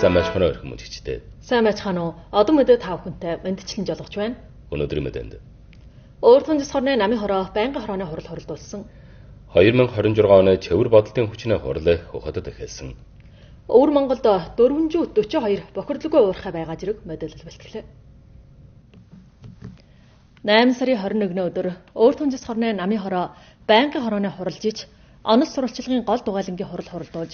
Сайн байцгаана уу хүмүүжигчдээ. Сайн байцгаана уу. Одон мэдээ та бүхэнтэй мэдчлэн жолгож байна. Өнөөдрийн мэдээнд Өөр Түндэс хорны намын хороо байнгын хорооны хурал хорилдуулсан. 2026 оны цэвэр бодолтын хүчний хурал ухадад эхэлсэн. Өвөр Монголд 442 бохирдлоггүй уурхай байгаа зэрэг мэдээлэл бэлтгэлээ. 8 сарын 21-ний өдөр Өөр Түндэс хорны намын хороо байнгын хорооны хуралжиж онол сурвалжлагын гол дугаалангийн хурал хорилдуулж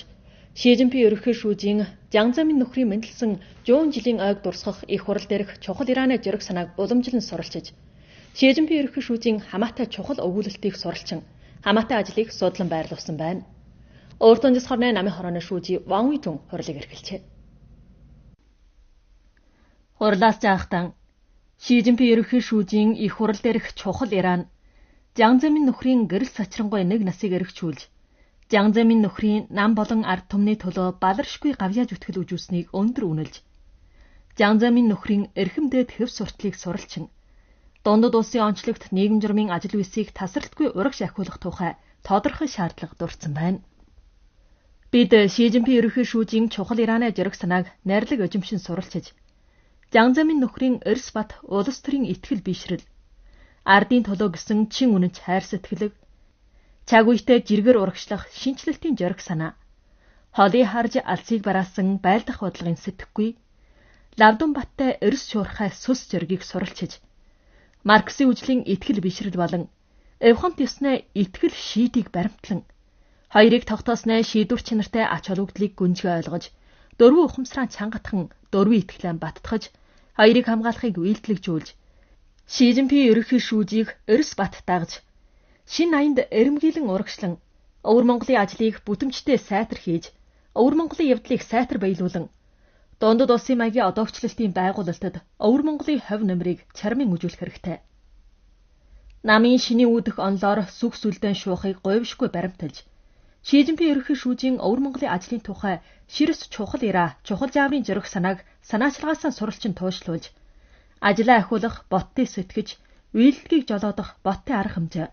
Ши Жинпин ерөнхий шүүжийн Жан Зэмийн нөхрийн мэндэлсэн 100 жилийн ойг дурсгах их хурал дээрх чухал Ираны жөрг санааг уламжлан суралцж Ши Жинпин ерөнхий шүүжийн хамаатай чухал өгүүлэлтийг суралцсан хамаатай ажлыг судлан байрлуулсан байна. Өөр Түндэс хорны намын хорооны шүүжий Ван Уйтун хурлыг эрхэлжээ. Хурлаас жаахтан Ши Жинпин ерөнхий шүүжийн их хурал дээрх чухал Иран Жан Зэмийн нөхрийн гэрэл сачрангуй нэг насыг эргчүүлж Жан Зэмийн нөхрийн нам болон ард түмний төлөө баларшгүй гавьяаж үтгэл үжүүлснийг өндөр үнэлж Жан Зэмийн нөхрийн эрхэмдээд хэв суртлыг суралчин дундад улсын онцлогт нийгэм журмын ажил үйлсийг тасралтгүй урагш ахиулах тухай тодорхой шаардлага дурдсан байна. Бид Ши Жинпин ерөнхий шүүжийн чухал Ираны жөрг санааг найрлаг өжимшин суралцж Жан Зэмийн нөхрийн эрс бат улс төрийн итгэл бишрэл ардын төлөө гисэн чин үнэнч хайр сэтгэлэг цаг үедээ жиргэр урагшлах шинчлэлтийн жөрг санаа холыг харж алсыг бараасан байлдах бодлогын сэтгэхгүй лавдун баттай эрс шуурхай сүс жөргийг суралцж Марксийн үжлийн итгэл бишрэл болон эвхонт ёсны итгэл шийдийг баримтлан хоёрыг тогтоосноо шийдвэр чанартай ач холбогдлыг гүнзгий ойлгож дөрвөн ухамсараа чангатхан дөрвөн итгэлэн баттгаж хоёрыг хамгаалахыг үйлдэлжүүлж Ши Жинпин ерөнхий шүүжийг эрс бат дагж шин аянд эрэмгийлэн урагшлан Өвөр Монголын ажлыг бүтэмжтэй сайтар хийж Өвөр Монголын явдлыг сайтар баялуулан дундад улсын маягийн одоогчлолтын байгуулалтад Өвөр Монголын хувь нэмрийг чармын үжүүлэх хэрэгтэй. Намын шинийн үүдэх онлоор сүх сүлдэн шуухыг говьшгүй баримталж Ши Жинпин ерөнхий шүүжийн Өвөр Монголын ажлын тухай ширэс чухал Ира чухал жаврын жөрг санааг санаачлагаасаа суралцин туушлуулж ажлаа ахиулах боттыг сэтгэж үйлдэлийг жолоодох боттын арга хэмжээ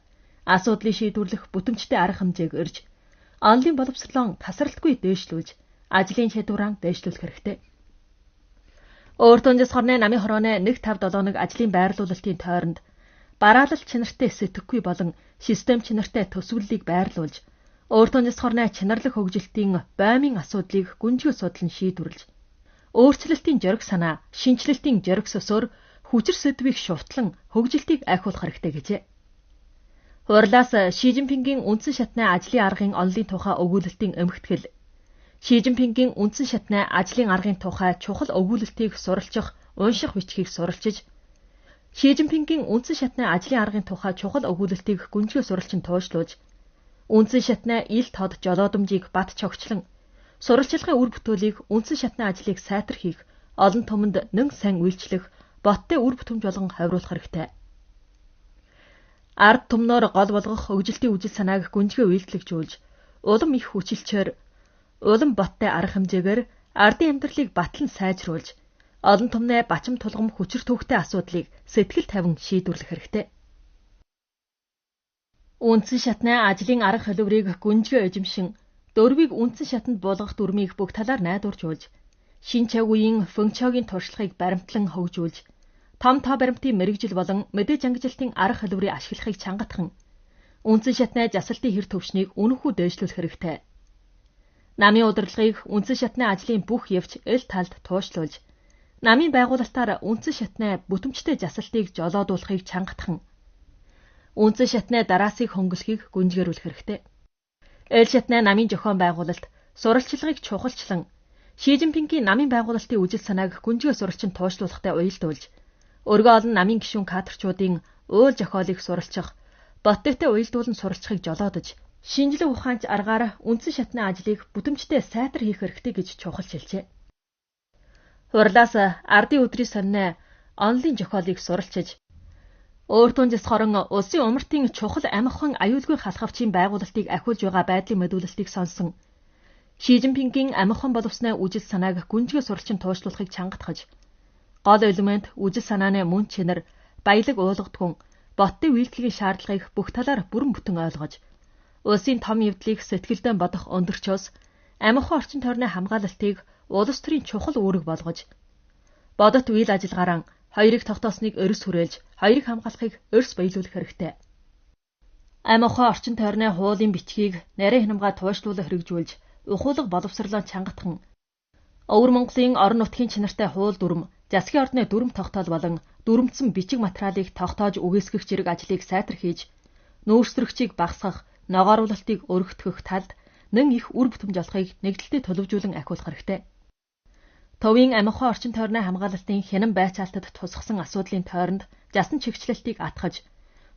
асуудлыг шийдвэрлэх бүтэмжтэй арга хэмжээг өрж онлын боловсролон тасралтгүй дээшлүүлж ажлын чадвараа дээшлүүлэх хэрэгтэй. Өөр Түндэс хорны намын хорооны 1-5-7 ажлын байрлуулалтын тойронд бараалал чанартай сэтгэхгүй болон систем чанартай төсвөллийг байрлуулж Өөр Түндэс хорны чанарлах хөгжилтийн баймын асуудлыг гүнзгий судлан шийдвэрлэж өөрчлөлтийн жөрг санаа, шинчлэлтийн жөрг сөсөөр хүчир сэдвийг шувтлан хөгжилтийг ахиулах хэрэгтэй гэжээ. Хурлаас Ши Жинпингийн үндсэн шатны ажлын аргын онолын тухай өгүүлэлтийн эмхтгэл Ши Жинпингийн үндсэн шатны ажлын аргын тухай чухал өгүүлэлтийг суралцах, унших бичгийг суралцж Ши Жинпингийн үндсэн шатны ажлын аргын тухай чухал өгүүлэлтийг гүнзгий суралцин туушлуулж үндсэн шатны ил тод жолоодомжийг бат чогчлон суралцлагын үр бүтээлийг үндсэн шатны ажлыг сайтар хийх, олон түмэнд нэн сайн үйлчлэх, боттой үр бүтэмж болгон хавруулах хэрэгтэй. Ард түмнөр гол болгох хөгжилтийн үжил санааг гүнзгий үйлдэлжүүлж, улам их хүчилчээр, улам боттой арга хэмжээгээр ардын амьдралыг батлан сайжруулж, олон түмнээ бачим тулгам хүчир төвхтэй асуудлыг сэтгэл тавин шийдвэрлэх хэрэгтэй. Үндсэн шатны ажлын арга хэлбэрийг гүнзгий эзэмшин дөрвийг үндсэн шатанд буулгах дүрмийг бүх талаар найдваржуулж, шин цаг үеийн функцийн туршлагыг баримтлан хөгжүүлж, том тоо баримтын мэрэгжил болон мэдээж ангижилтын арга хэлбэрийг ашиглахыг чангатхан, үндсэн шатны засалтын хэр төвшнийг үнэхүү дээшлүүлэх хэрэгтэй. Намын удирдлагыг үндсэн шатны ажлын бүх явц эл талд туушлуулж, намын байгуулалтаар үндсэн шатны бүтэмжтэй засалтыг жолоодуулахыг чангатхан, үндсэн шатны дараасыг хөнгөлөхийг гүнзгийрүүлэх хэрэгтэй. Эл шатны намын зохион байгуулалт суралцлагыг чухалчлан Ши Жинпингийн намын байгуулалтын үжил санааг гүнзгий суралцин туушлуулахтай уялдуулж өргөө олон намын гишүүн кадрчуудын уул зохиолыг суралцах, боттойтой уялдуулан суралцахыг жолоодож шинжилгээ ухаанч аргаар үндсэн шатны ажлыг бүтэмжтэй сайтар хийх хэрэгтэй гэж чухалж хэлжээ. Хурлаас ардын өдрийн сонины онлын зохиолыг суралцж Өөр Түндэс хорон улсын умартын чухал амихан аюулгүй халахвчийн байгуулалтыг ахиулж байгаа байдлын мэдүүлэлтийг сонсон Ши Жинпингийн амихан боловсны үжил санааг гүнзгий суралцин туушлуулахыг чангатгаж гол элемент үжил санааны мөн чанар, баялаг уулгадгүн, боттын үйлдэлгийн шаардлагыг бүх талаар бүрэн бүтэн ойлгож улсын том явдлыг сэтгэлдээ бодох өндөрчөөс амихан орчин тойрны хамгаалалтыг улс төрийн чухал үүрэг болгож бодит үйл ажиллагаараа хоёрыг тогтоосныг өрс хүрээлж, хоёрыг хамгаалахыг өрс баялуулах хэрэгтэй. Амь ухаан орчин тойрны хуулийн бичгийг нарийн хянамгаа туйшлуулан хэрэгжүүлж, ухуулга боловсрлоо чангатхан Өвөр Монголын орон нутгийн чанартай хууль дүрм, засгийн ордны дүрм тогтоол болон дүрмдсэн бичиг материалыг тогтоож үгүйсгэх зэрэг ажлыг сайтар хийж, нүүрсрэгчийг багасгах, ногооруулалтыг өргөтгөх талд нэн их үр бүтэмж олохыг нэгдэлтэд төлөвжүүлэн ахиулах хэрэгтэй. Товийн амь ухаан орчин тойрны хамгаалалтын хянан байцаалтад тусгасан асуудлын тойронд засан чигчлэлтийг атгаж,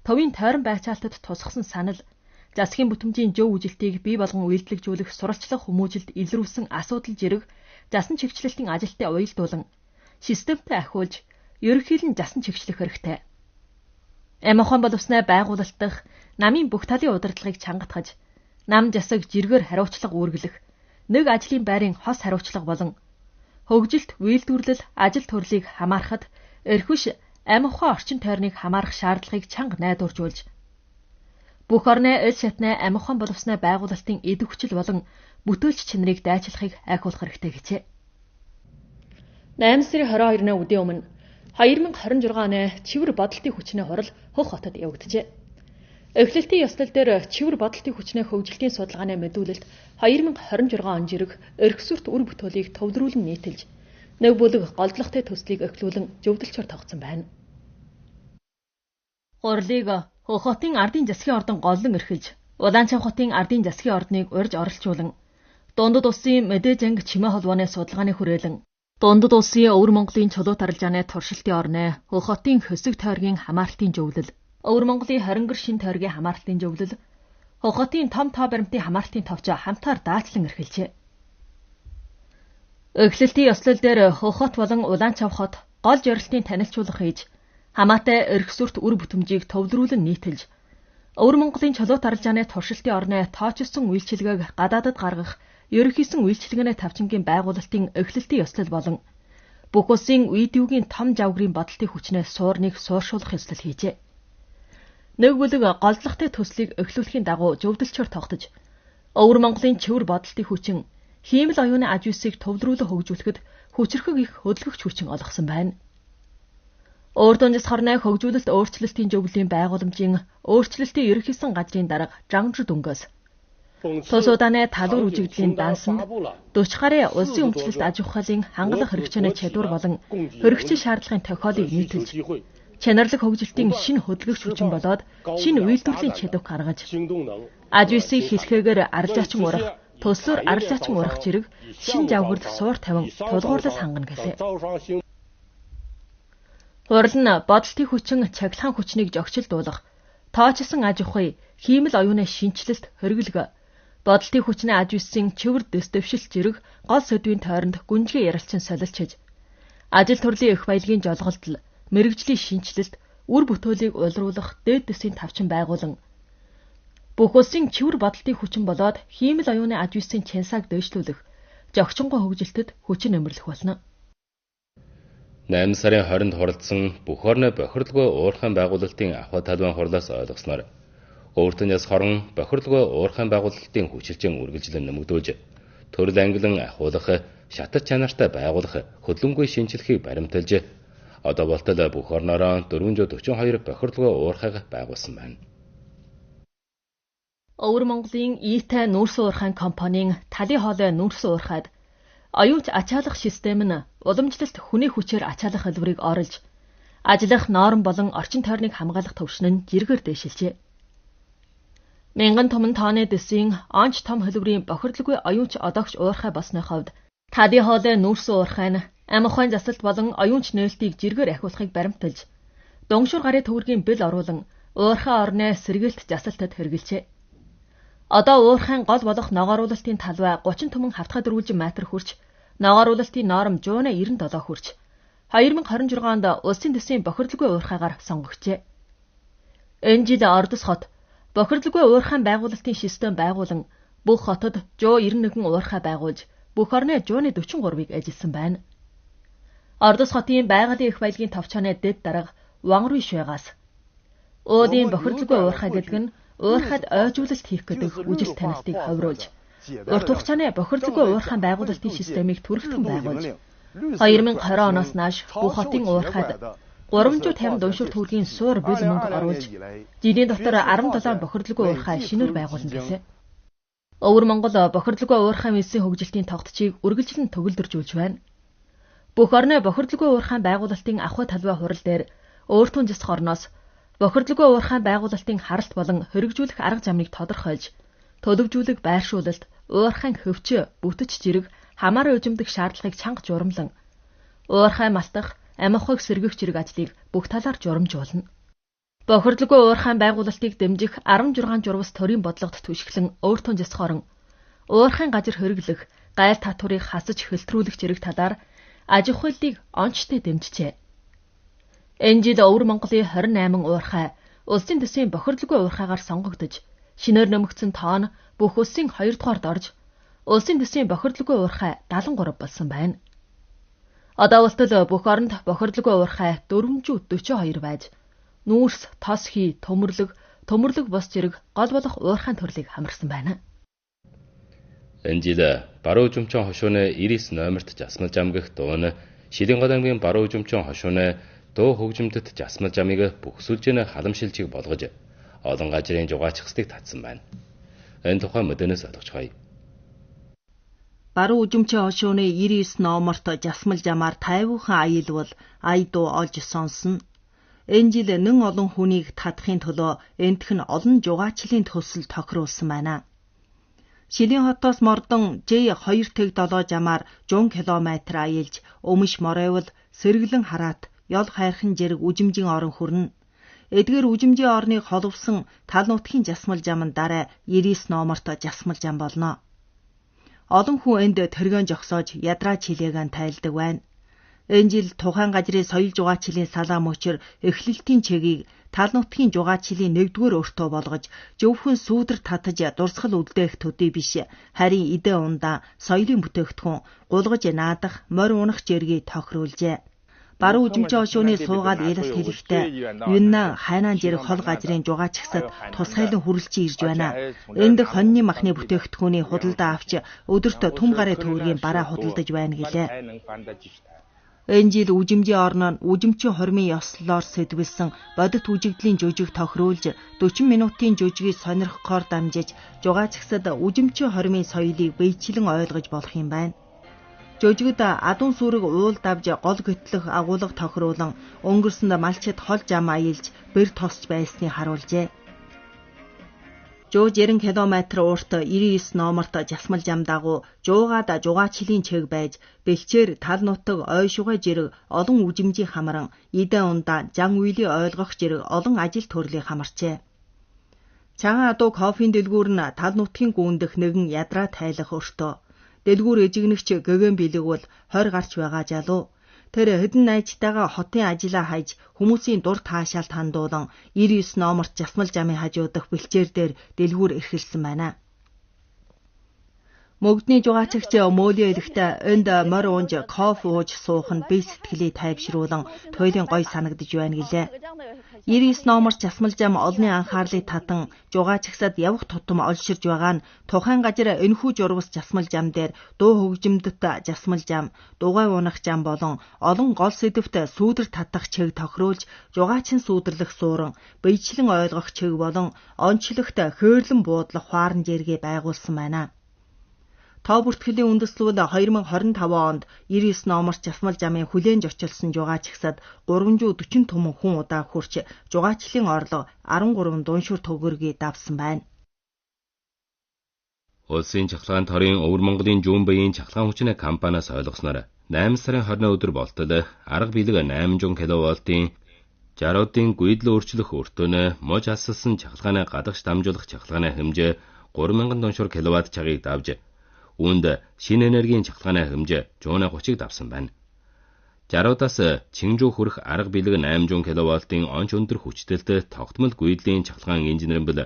товийн тойрон байцаалтад тусгасан санал, засгийн бүтэмжийн жив үжилтийг бий болгон үйлдэлжүүлэх сурвалжлах хүмүүжилд илрүүлсэн асуудал зэрэг засан чигчлэлтийн ажилтнаа уялдуулан, системтэй ахиулж, ерөнхийлөн засан чигчлэх хэрэгтэй. Амь ухаан боловсноо байгуулалтдах намын бүх талын удирдлагыг чангатгаж, нам засаг жиргээр хариуцлага үүргэлэх, нэг ажлын байрын хос хариуцлага болон хөгжилт, үйлдвэрлэл, ажил төрлийг хамаарахад эрхвиш амь ухаан орчин тойрныг хамаарах шаардлагыг чанга найдваржуулж, бүх орны эл шатны амь ухаан боловсноо байгуулалтын эд хүчил болон бүтээлч чанарыг дайчлахыг айхуулах хэрэгтэй гэжээ. 8 сарын 22-ны үдийн өмнө 2026 оны чивэр бодолтын хүчний хурал Хөх хотод явагджээ. Эхлэлтийн ёслол дээр чивэр бодолтын хүчний хөгжилтийн судалгааны мэдүүлэлт 2026 он жирэг эрхсүрт үр бүтээлийг төвлөрүүлэн нийтэлж, нэг бүлэг голдлогтой төслийг эхлүүлэн зөвдөлчөөр тогтсон байна. Хурлыг Хөх хотын ардын засгийн ордон голлон эрхэлж, Улаанчаа хотын ардын засгийн ордныг урьж оролцуулан, Дундад улсын мэдээж анги чимээ холбооны судалгааны хүрээлэн, Дундад улсын Өвөр Монголын чулуу таралжааны туршилтын орны Хөх хотын хөсөг тойргийн хамаарлтын зөвлөл, Өвөр Монголын хоригор шин тойргийн хамаарлтын зөвлөл, Хөх хотын том тоо баримтын хамаарлтын товч хамтаар даацлан эрхэлжээ. Эхлэлтийн ёслол дээр Хөх хот болон Улаанчаа хот гол зорилтын танилцуулга хийж, хамаатай эрхсүрт үр бүтэмжийг төвлөрүүлэн нийтэлж, Өвөр Монголын чулуу таралжааны туршилтын орны тоочсон үйлчилгээг гадаадад гаргах ерөнхийсэн үйлчилгээний тавчингийн байгуулалтын эхлэлтийн ёслол болон бүх улсын үйдвүүгийн том жавгрын бодолтын хүчнээ суурныг сууршуулах ёслол хийжээ. Нэг бүлэг голдлогтой төслийг эхлүүлэхийн дагуу зөвдөлчөөр тогтож, Өвөр Монголын чивэр бодолтын хүчин, хиймэл оюуны аж үйлсийг төвлөрүүлэн хөгжүүлэхэд хүчрхэг их хөдөлгөгч хүчин олгосон байна. Өөр дунджас хорны хөгжүүлэлт өөрчлөлтийн зөвлөлийн байгууламжийн өөрчлөлтийн ерөнхийсэн газрын дарга Жангжу Дүнгөөс Тус удааны талуур үжигдлийн дансанд 40 гаруй улсын өмчлөлт аж ахуйлын хангалах хэрэгцээний чадвар болон хэрэгцээ шаардлагын тохиолыг нийтэлж, чанарлаг хөгжилтийн шинэ хөдөлгөгч хүчин болоод шинэ үйлдвэрлэлийн чадвар гаргаж, аж үйлсийг хэлхээгээр арилжаачин урах, төслөөр арилжаачин урах зэрэг шинэ жавгэрд суур тавин тулгуурлал хангана гэлээ. Хурал нь бодолтын хүчин, чаглаан хүчнийг зохицуулах, тоочсон аж ахуй, хиймэл оюуны шинжилэлт, хэрэглэг, бодолтын хүчний аж үйлсийн чивэр дэвшилт зэрэг гол сэдвийн тойронд гүнжгий ярилцсан солилцож, ажил төрлийн их баялагын жолголтол, мэрэгжлийн шинжилэлт, үр бүтээлийг улруулах дээд дэсийн тавчин байгуулан, бүх улсын чивэр бодолтын хүчин болоод хиймэл оюуны аж үйлсийн чансааг дэвшлүүлэх, зохицонгой хөгжилтэд хүчин нэмэрлэх болно. 8 сарын 20-нд хуралдсан бүх орны бохирлогоо уурхайн байгуулалтын ахуй талбайн хурлаас ойлгосноор өөртөнөөс хорон бохирлогоо уурхайн байгуулалтын хүчилжин үргэлжлэн нэмэгдүүлж, төрөл ангилан ахиулах, шатар чанартай байгуулах, хөдөлгөөнгүй шинжилгээг баримталж, одоо болтол бүх орноороо 442 бохирлогоо уурхайг байгуулсан байна. Өвөр Монголын Ийтэй нүүрсэн уурхайн компанийн талын хоолой нүүрсэн уурхайд оюуч ачаалах систем нь уламжлалт хүний хүчээр ачаалах хэлбэрийг оруулж, ажиллах норм болон орчин тойрныг хамгаалах төвшин нь жиргээр дэвшилжээ. 1000 томн тооны дэсийн онч том хэлбэрийн бохирлоггүй оюунч одоогч уурхай болсны хувьд талын хоолой нүүрсэн уурхай нь амь ухаан засалт болон оюунч нээлтийг жиргээр ахиулахыг баримталж, дунгшуур гарын төвөргийн бэл оруулан уурхай орны сэргээлт засалтад хэрэгжилжээ. Одоо уурхайн гол болох ногооруулалтын талбай 30 түмэн хавтгай дөрвөлжин метр хүрч, ногооруулалтын норм 197 хүрч, 2026 онд улсын төсвийн бохирлоггүй уурхайгаар сонгогджээ. Энэ жил Ордос хот бохирлоггүй уурхайн байгуулалтын систем байгуулан, бүх хотод 191 уурхай байгуулж, бүх орны 143-ыг ажилласан байна. Ордос хотын байгалийн их баялагын товчооны дэд дарга Ван Руй Шуйгаас уудын бохирлоггүй уурхай гэдэг нь уурхайд ойжуулалт хийх гэдэг үжил танилтыг ховруулж, урт хугацааны бохирдолгүй уурхайн байгуулалтын системийг түргэтгэн байгуулж 2020 оноос нааш бүх хотын уурхайд 350 уншир төгрөгийн суур бил мөнгө оруулж жилийн дотор 17 бохирдолгүй уурхай шинээр байгуулна гэлээ. Өвөр Монгол бохирдолгүй уурхайн мэлсийн хөгжилтийн тогтцыг үргэлжлэн төгөлдржүүлж байна. Бүх орны бохирдолгүй уурхайн байгуулалтын ахуй талбай хурал дээр өөртөө зэсх орноос бохирдолгүй уурхайн байгуулалтын харалт болон хэрэгжүүлэх арга замыг тодорхойлж, төлөвжүүлэх байршуулалт, уурхайн хөвчөө, бүтэц жирэг, хамааран үжимдэх шаардлагыг чанга журамлан, уурхайн малтах, амихыг сэргийх зэрэг ажлыг бүх талаар журамжуулна. Бохирдолгүй уурхайн байгуулалтыг дэмжих 16 журвас төрийн бодлогод түшиглэн өөртөө зэсх орон, уурхайн газар хэрэглэх, гайл татварыг хасаж хөлтрүүлэх зэрэг талаар аж ахуйлыг онцтой дэмжжээ. Энэ жил Өвөр Монголын 28 уурхай улсын төсвийн бохирдолгүй уурхайгаар сонгогдож, шинээр нэмэгдсэн тоон бүх улсын 2 дугаард орж, улсын төсвийн бохирдолгүй уурхай 73 болсон байна. Одоо болтол бүх оронд бохирдолгүй уурхай 442 байж, нүүрс, тос хий, төмөрлөг бос зэрэг гол болох уурхайн төрлийг хамарсан байна. Энэ жил баруун жүмчэн хошууны 99 номерт жасмал зам гэх дууны Шилэн аймгийн баруун жүмчэн хошууны дуу хөгжимдөд жасмал замыг бүхсүүлжэн халамшилжийг болгож олон газрын жугаачихсдыг татсан байна. Энэ тухай мэдэнэс олгоцгоё. Баруун жүмчэн хошууны 99 номерт жасмал замаар тайвуухан аялвал ая дуу олж сонсно. Энэ жил нэн олон хүнийг татахын төлөө энтх нь олон жугаачлалын төсөл тохируулсан байна. Шилэн хотоос Мордон J2-7 замаар 100 км аялж, өмш моройвол сэргэлэн хараат, ёл хайрхан зэрэг үжимжийн орон хүрнэ. Эдгээр үжимжийн орныг холовсон тал нутгийн жасмал зам нь дараа 99 номерт жасмал зам болно. Олон хүн энд тэргэн жогсоож ядраа чилээгэн тайлдаг байна. Энэ жил тухайн газрын соёл жугаачлалын салаа мөчөр эхлэлтийн чэгийг тал нутгийн жугаачлалын 1-р өртөө болгож, зөвхөн сүүдэр татаж дурсгал үлдээх төдий биш, харин идэ ундаа соёлын бүтээгдэхүүн, гулгаж наадах, морь унах зэргийг тохируулжээ. Баруун үжимчэн хошууны суугаад ялалт хэлэхдээ Юннан, Хайнан зэрэг хол газрын жугаачгсад тусгайлан хүрэлцэн ирж байна. Энд хоньны махны бүтээгдэхүүний худалдаа авч өдөрт түм гарын төгрөгийн бараа худалдаж байна гэлээ. Энэ жил үжимжийн орн нь үжимчийн хормын ёслолоор сэдвэлсэн бодит үжигдлийн жүжиг тохируулж 40 минутын жүжигийг сонирхохоор дамжиж жугаачгсад үжимчийн хормын соёлыг биечлэн ойлгож болох юм байна. Жүжигд адуун сүрэг уул давж гол гэтлэх агуулга тохируулан өнгөрсөнд малчид хол зам аялж бэр тосч байсныг харуулжээ. 190 км урт 99 номерт жасмал зам дагуу жуугаад жугаачлалын чиг байж, бэлчээр тал нутаг ой шугай зэрэг олон үжимжийн хамран, идэ ундаа зан үйлийн ойлгох зэрэг олон ажил төрлийг хамарчээ. Цагаан адуу кофеин дэлгүүр нь тал нутгийн гүндэх нэгэн ядраа тайлах өртөө. Дэлгүүр эжигнэгч гэгэн бэлэгвэл 20 гарч байгаа залуу. Тэр хэдэн найзтайгаа хотын ажлаа хайж хүмүүсийн дур таашаалд хандуулан 99 номерт жасмал замын хажуудах бэлчээр дээр дэлгүүр эрхэлсэн байна. Мөгдний жугаачигч мөлийн эрэхтэй энд морь унж кофе ууж суух нь бие сэтгэлийг тайвшруулан туйлын гой санагдж байна гэлээ. 99 номерт жасмал зам олонний анхаарлыг татан жугаачигсад явах тутам олширж байгаа нь тухайн газар энэхүү журвас жасмал зам дээр дуу хөгжимдөд жасмал зам, дугай унах зам болон олон гол сэдвт сүүдэр татах чиг тохируулж жугаачин сүүдэрлэх сууран, биечлэн ойлгох чиг болон онцлогт хөөрлөн буудлах хуаран зэргийг байгуулсан байна. Тоо бүртгэлийн үндэслэл 2025 онд 99 номерт жасмал замын хүлээн зочилсон жугаачгсад 340 түмэн хүн удаа хүрч жугаачлалын орлого 13 дуншуур төгрөгийг давсан байна. Улсын чахлагын торын Өвөр Монголын Жүүн Баян чахлагын хүчний компаниас ойлгосноор 8 сарын 20-ны өдөр болтол арга биелэг 800 кВт-ийн жаруудын гүйдэл өөрчлөх өртөөнө мож асалсан чахлагын гадагш дамжуулах чахлагын хэмжээ 3000 дуншуур кВт чагийг давж үүнд шинэ энергийн чахлагын хэмжээ 130-ыг давсан байна. Жаруудаас Чинжүү хүрэх арга биелэг 800 кВт-ийн онц өндөр хүчтэлтэй тогтмол гүйдлийн чахлагын инженерийн бэл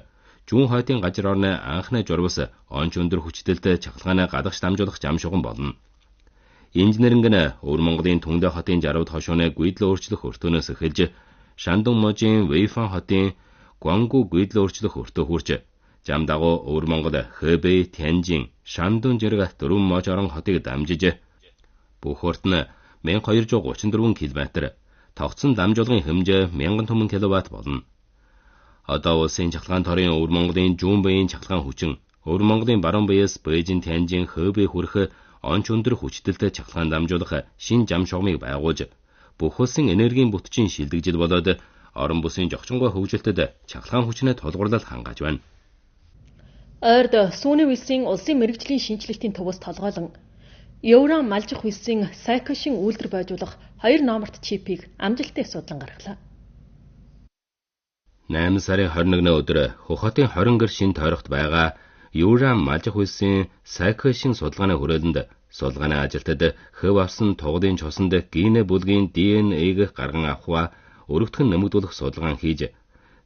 Жүүн хойдын газар орны анхны журвас онц өндөр хүчтэлтэй чахлагын гадагш дамжуулах зам шугам болно. Инженеринг нь Өвөр Монголын Түндэ хотын жарууд хошууны гүйдэл өөрчлөх өртөөнөөс эхэлж Шандун можийн Вэйфан хотын Гуангу гүйдэл өөрчлөх өртөө хүрч Зам дагуу Өвөр Монгол, Хэбэй, Тянжин, Шандун зэрэг 4 мож орон хотыг дамжиж бүх урт нь 1234 км, тогтсон дамжуулгын хэмжээ 1000 түмэн киловатт болно. Одоо улсын чахалгаан торын Өвөр Монголын зүүн буян чахалгаан хүчин, Өвөр Монголын баруун буяс Бээжин, Тянжин, Хэбэй хүрэх онц өндөр хүчтэй чахалгаан дамжуулах шин зам шугамыг байгуулж, бүх улсын энергийн бүтцийн шилдэгжил болоод орон бүсийн зохицонгой хөгжилтэд чахалгаан хүчнээ тулгуурлал хангааж байна. Ойрд сүүний улсын мэрэгжлийн шинжилгээний төвөөс толгойлон Еврон малжих улсын сайкошин үйлдвэр байжуулах 2 номерт чипийг амжилттай судлан гаргалаа. 8 сарын 21-ны өдөр Хөхотын 20 гэр шин тойрогт байгаа Еврон малжих улсын сайкошин судалгааны хүрээлэнд судалгааны ажилтнад хөв авсан тугадын цуснд генэ бүлгийн ДНХ-г гарган авах, өргөтгөн нэмэгдүүлэх судалгаан хийж,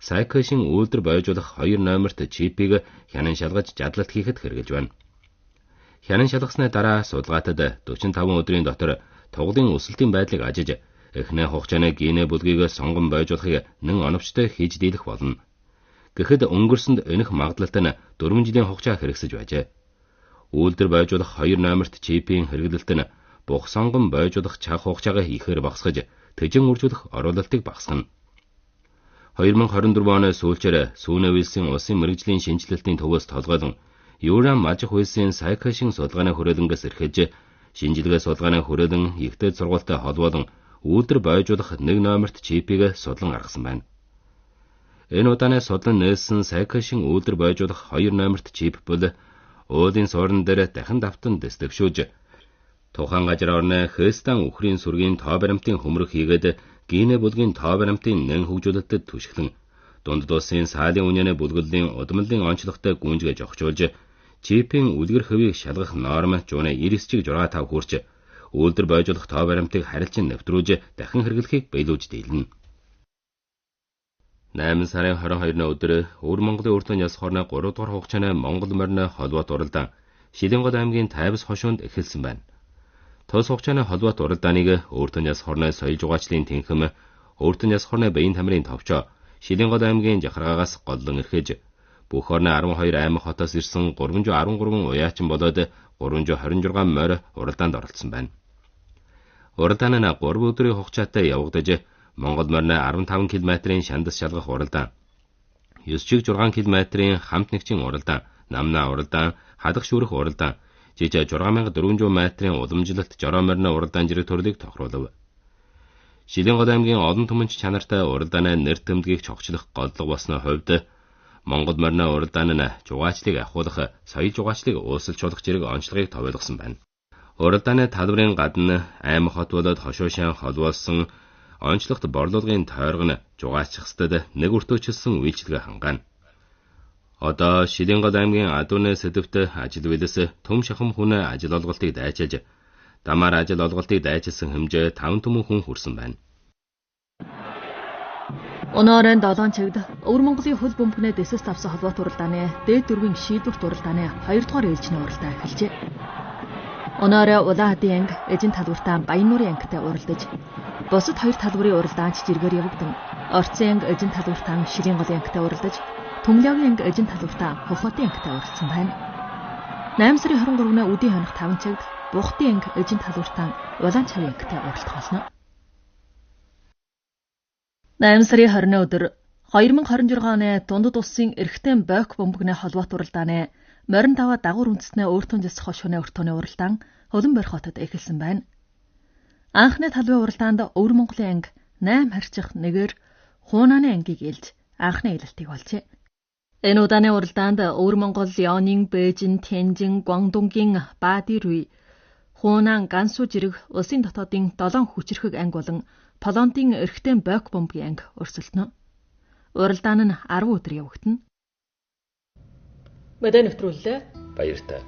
сайкошин үйлдвэр бойжуулах 2 номерт чипийг хянан шалгаж жадлалт хийхэд хэрэгжилж байна. Хянан шалгасны дараа судалгаатад 45 өдрийн дотор тугадын өсөлтийн байдлыг ажиж, эхнээ хугацааны генэ бүлгийг сонгон бойжуулахыг нэн оновчтой хийж дийлэх болно. Гэхэд өнгөрсөнд энэх магадлалтай нь 4 жилийн хугацаа хэрэгсэж байжээ. Үйлдвэр бойжуулах 2 номерт чипийн хэрэглэлт нь бух сонгон бойжуулах цаг хугацаагаа ихээр багасгаж, тэжин үржүүлэх оруулалтыг багасгана. 2024 оны сүүлчээр сүүний улсын мэрэгжлийн шинжилгээний төвөөс толгойлон Еврон малжих улсын сайкошин судалгааны хүрээлэнгээс эрхэж, шинжилгээ судалгааны хүрээлэн ихтэй сургуультай холбоолон үйлдвэр бойжуулах 1 номерт чипийг судлан гаргасан байна. Энэ удааны судлан нээсэн сайкошин үйлдвэр бойжуулах 2 номерт чип бол уулын суурин дээр дахин давтан дэслэгшүүлж, тухайн газар орны Хэстан үхрийн сүргийн тоо баримтын хөмрөх хийгээд генэ бүлгийн тоо баримтын нэн хөгжүүлэлтэд түшиглэн, дунд улсын саалын үнэний бүлгэллийн удамлын онцлогтой гүнзгээ зохицуулж, чипийн үлгэр хөвийг шалгах норм жууны 99.65 хүрч, үйлдвэр бойжуулах тоо баримтыг харилцан нэвтрүүлж дахин хэрэглэхийг биелүүлж дийлнэ. 8 сарын 22-ны өдөр Өвөр Монголын урд нь яс хорны 3 дугаар хугацааны Монгол морины холбоот уралдаан Шилэнгод аймгийн Тайвас хошуунд эхэлсэн байна. Тус хугацааны холбоот уралдааныг Өөртөн яс хорны соёл жугаачлалын тэнхэм, Өөртөн яс хорны Баян тамирын товчоо Шилэнгод аймгийн Жахаргаагаас голлон эрхэж, бүх орны 12 аймаг хотоос ирсэн 313 уяачин болоод 326 морь уралдаанд оролцсон байна. Уралдаан нь 3 өдрийн хугацаатай явагдаж, Монгол морины 15 км-ийн шандас шалгах уралдаан, 9-6 км-ийн хамт нэгжийн уралдаан, намнаа уралдаан, хадах шүүрэх уралдаан, жижиг 6400 м-ийн уламжлалт жороо морины уралдаан зэрэг төрлийг тохируулав. Шилэнгод аймгийн олон түмэнч чанартай уралдааны нэр тэмдгийг цогцлох голлого болсны хувьд Монгол морины уралдаан нь жугаачлыг ахиулах, соёл жугаачлыг уусалжуулах зэрэг онцлогыг товойлгосон байна. Уралдааны талбарын гадна аймаг хот болоод хошуушаан холбоолсон онцлогт борлуулгын тойрог нь жугаачхстад нэг өртөөчилсөн үйлчилгээ хангаана. Одоо Шилэнгод аймгийн Адууны сэдвт ажил билээс төм шахам хүн ажил олголтыг дайчилж, дамаар ажил олголтыг дайчилсан хэмжээ 5 түмэн хүн хүрсэн байна. Өнөөдөр 7 цагт Өвөр Монголын хөл бөмбөгнөө дэсэс авсан холбоот уралдааны дээд дөрвийн шийдвэрт уралдааны 2 дугаар ээлжний уралдаан эхэлжээ. Өнөөдөр Улаадын анги, Эжин талбартаа Баяннуурын ангитай уралдаж, бусад 2 талбарын уралдаанч жиргээр явагдан, Орцын анги, Эжин талбартаа Шилэнголын ангитай уралдаж, Төмлөгийн анги, Эжин талбартаа Хөхотын ангитай уралдсан байна. 8 сарын 23-ны өдийн хоног 5 цагт Бухтын анги, Эжин талбартаа Улаанчхавын ангитай уралдах болно. 8 сарын 20-ны өдөр 2026 оны дундад улсын эрхтэн бойк бөмбөгний холбоот уралдааны морин даваа дагуур үндэснээ Өөртөн яс хошууны өртөөний уралдаан Хөлбөмбөр хотод эхэлсэн байна. Анхны талбайн уралдаанд Өвөр Монголын анги 8 харьцах 1-ээр Хуунааны ангийг илж анхны илэлтийг олжээ. Энэ удааны уралдаанд Өвөр Монгол, Леонин, Бээжин, Тянжин, Гуандунгийн Баадируй, Хуунан, Гансу зэрэг улсын дотоодын 7 хүчирхэг анги болон Полондын эрхтэн бойк бомбын анги өрсөлдөнө. Уралдаан нь 10 өдөр явагдана. Мэдээ нэвтрүүллээ. Баяртай.